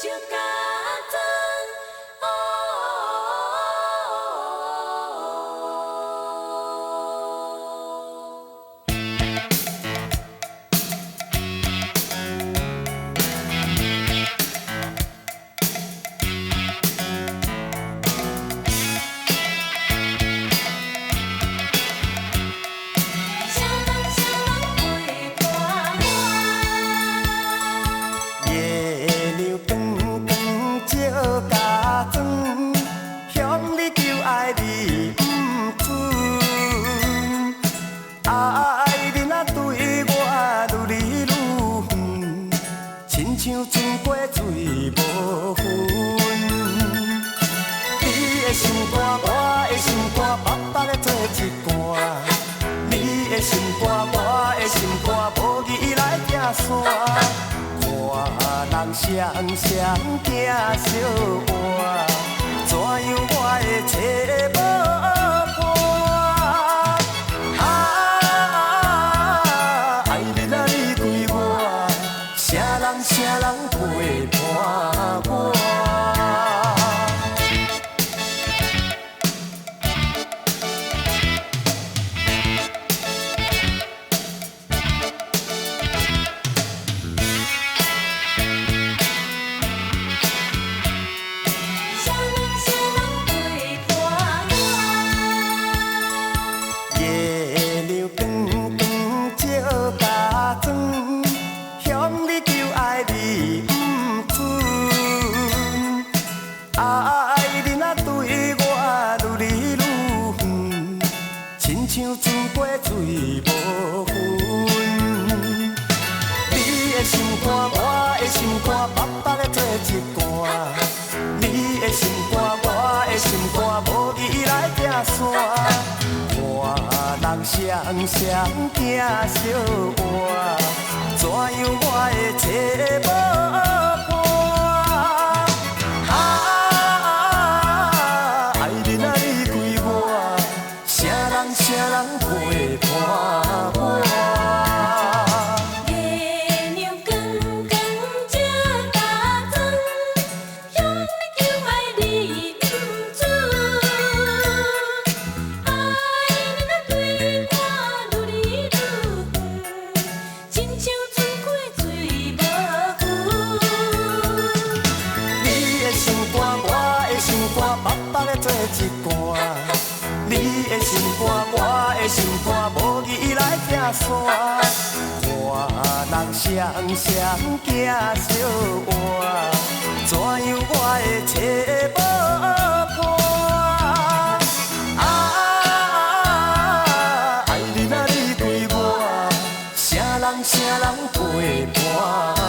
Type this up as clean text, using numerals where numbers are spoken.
就加装。像船过水无分，你的心肝，我的心肝，白白的做一半。你的心肝，我的心肝，无义来行山。看人双双行小活，怎样我会找无伴？爱你啊，你归我，啥人陪伴我？月亮光光照家庄，向你求爱你不准。爱你若对我愈来愈远，亲像船过水无分。你的心肝，我的心肝，白白的做一半。你的心肝，我的心肝，无义来行山。看人双双行小活，怎样我会找无伴？爱你啊，你归我，啥人陪伴我？白白的做一半，你的心肝，我的心肝，无义来行山。看人双双行小活，怎样我会找无伴？爱你啊，你归我，啥人陪伴？